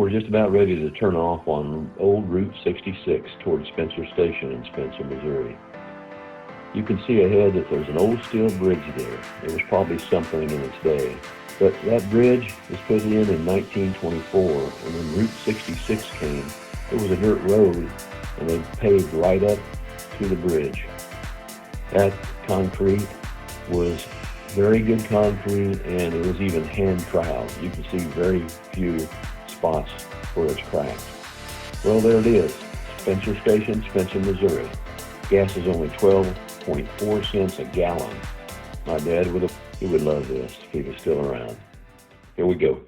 we're just about ready to turn off on old Route 66 towards Spencer Station in Spencer, Missouri. You can see ahead that there's an old steel bridge there. It was probably something in its day. But that bridge was put in 1924, and when Route 66 came, it was a dirt road, and they paved right up to the bridge. That concrete was very good concrete, and it was even hand troweled. You can see very few spots where it's cracked. Well, there it is, Spencer Station, Spencer, Missouri. Gas is only 12.4 cents a gallon. My dad he would love this if he was still around. Here we go.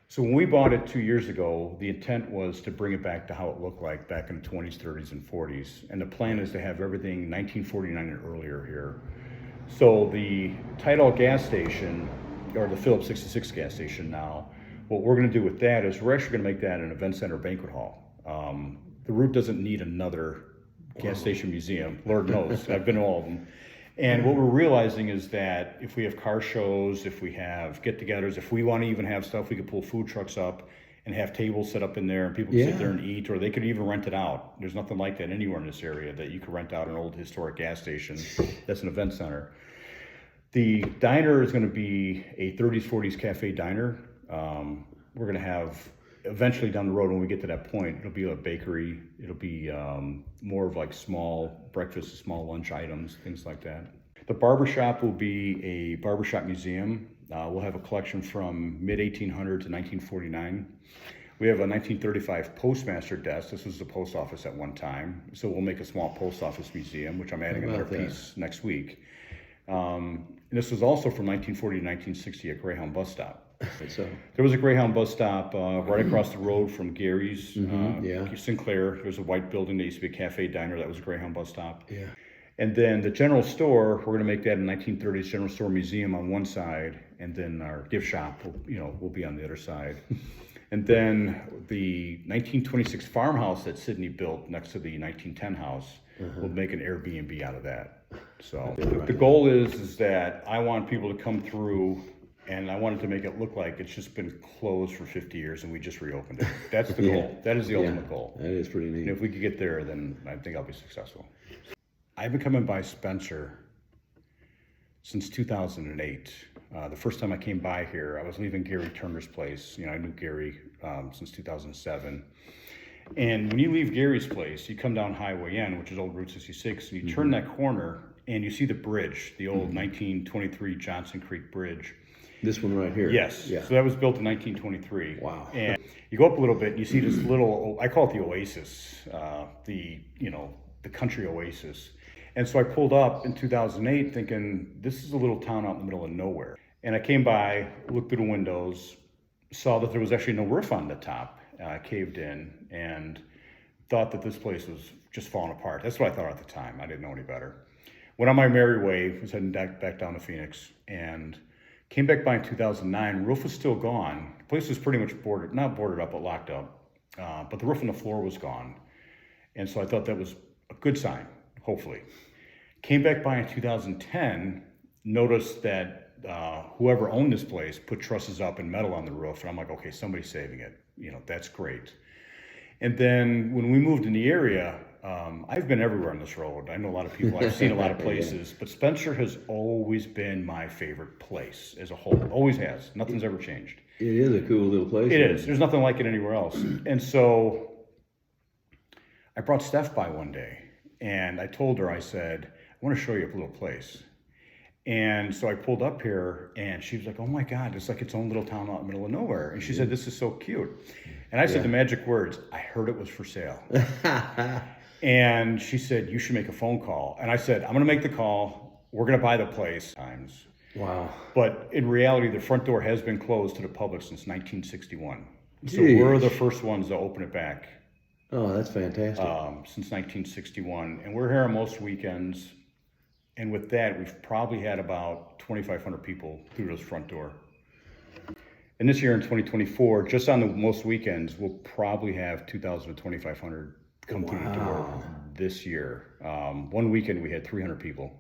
So when we bought it 2 years ago, the intent was to bring it back to how it looked like back in the 20s, 30s, and 40s. And the plan is to have everything 1949 and earlier here. So the Tidal gas station, or the Phillips 66 gas station now, what we're going to do with that is we're actually going to make that an event center banquet hall. The route doesn't need another gas station museum. Lord knows, I've been to all of them. And what we're realizing is that if we have car shows, if we have get-togethers, if we want to even have stuff, we could pull food trucks up and have tables set up in there and people can sit there and eat, or they could even rent it out. There's nothing like that anywhere in this area that you could rent out an old historic gas station that's an event center. The diner is going to be a 30s, 40s cafe diner. We're going to have, eventually down the road when we get to that point, it'll be a bakery. It'll be more of like small breakfast, small lunch items, things like that. The barbershop will be a barbershop museum. We'll have a collection from mid-1800 to 1949. We have a 1935 postmaster desk. This was the post office at one time. So we'll make a small post office museum, which I'm adding another piece next week. And this was also from 1940 to 1960 at Greyhound bus stop. So there was a Greyhound bus stop right across the road from Gary's, Sinclair. There's a white building that used to be a cafe diner. That was a Greyhound bus stop. Yeah. And then the general store, we're going to make that a 1930s general store museum on one side, and then our gift shop will be on the other side. And then the 1926 farmhouse that Sidney built next to the 1910 house, we'll make an Airbnb out of that. So the goal is that I want people to come through, and I wanted to make it look like it's just been closed for 50 years and we just reopened it. That's the goal. That is the ultimate goal. That is pretty neat. And if we could get there, then I think I'll be successful. I've been coming by Spencer since 2008. The first time I came by here, I was leaving Gary Turner's place. I knew Gary since 2007. And when you leave Gary's place, you come down Highway N, which is old Route 66, and you turn that corner and you see the bridge, the old 1923 Johnson Creek Bridge. This one right here? Yes. Yeah. So that was built in 1923. Wow. And you go up a little bit and you see this little, I call it the oasis, the country oasis. And so I pulled up in 2008 thinking, this is a little town out in the middle of nowhere. And I came by, looked through the windows, saw that there was actually no roof on the top, caved in, and thought that this place was just falling apart. That's what I thought at the time. I didn't know any better. Went on my merry way, was heading back down to Phoenix, and came back by in 2009. Roof was still gone. The place was pretty much not boarded up, but locked up. But the roof and the floor was gone. And so I thought that was a good sign, hopefully. Came back by in 2010, noticed that whoever owned this place put trusses up and metal on the roof. And I'm like, okay, somebody's saving it. That's great. And then when we moved in the area, I've been everywhere on this road. I know a lot of people, I've seen a lot of places, but Spencer has always been my favorite place as a whole. Always has. Nothing's ever changed. It is a cool little place. It is. There's nothing like it anywhere else. And so I brought Steph by one day and I told her, I said, I want to show you a little place. And so I pulled up here and she was like, oh my God, it's like its own little town out in the middle of nowhere. And she said, this is so cute. And I said the magic words, I heard it was for sale. And she said, you should make a phone call. And I said, I'm going to make the call. We're going to buy the place. Wow. But in reality, the front door has been closed to the public since 1961. Jeez. So we're the first ones to open it back. Oh, that's fantastic. Since 1961. And we're here on most weekends. And with that, we've probably had about 2,500 people through this front door. And this year in 2024, just on the most weekends, we'll probably have 2,000 to 2,500 come through the door this year. One weekend we had 300 people.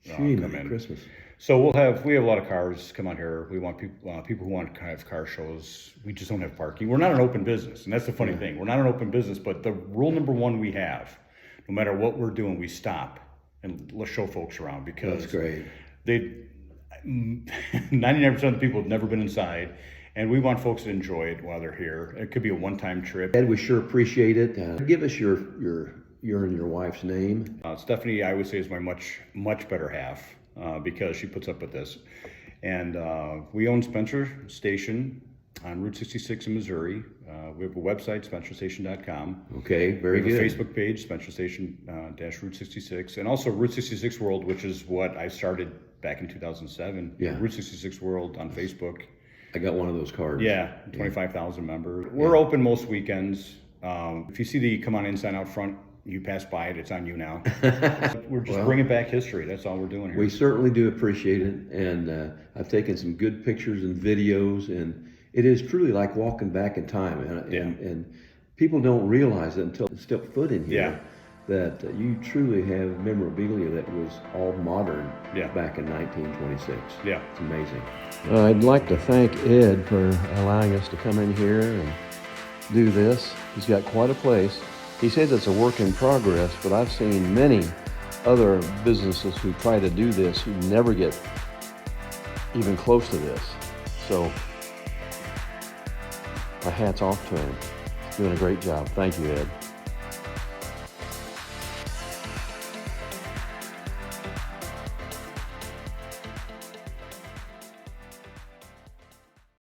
come Merry in. Christmas. So we have a lot of cars come out here. We want people who want to have car shows. We just don't have parking. We're not an open business, and that's the funny thing. We're not an open business, but the rule number one we have, no matter what we're doing, we stop and let's show folks around because That's great. 99% of the people have never been inside, and we want folks to enjoy it while they're here. It could be a one-time trip. Ed, we sure appreciate it. Give us your and your wife's name. Stephanie, I would say, is my much better half because she puts up with this. And we own Spencer Station on Route 66 in Missouri. We have a website, spencerstation.com. Okay, very good. We have a Facebook page, Spencer Station Route 66, and also Route 66 World, which is what I started back in 2007. Yeah. Route 66 World on Facebook. I got one of those cards. Yeah, 25,000 members. We're open most weekends. If you see the come on in sign out front, you pass by it, it's on you now. We're just bringing back history. That's all we're doing here. We certainly do appreciate it, and I've taken some good pictures and videos, and it is truly like walking back in time. And people don't realize it until they step foot in here. That you truly have memorabilia that was all modern back in 1926. Yeah. It's amazing. I'd like to thank Ed for allowing us to come in here and do this. He's got quite a place. He says it's a work in progress, but I've seen many other businesses who try to do this who never get even close to this. So my hat's off to him. He's doing a great job. Thank you, Ed.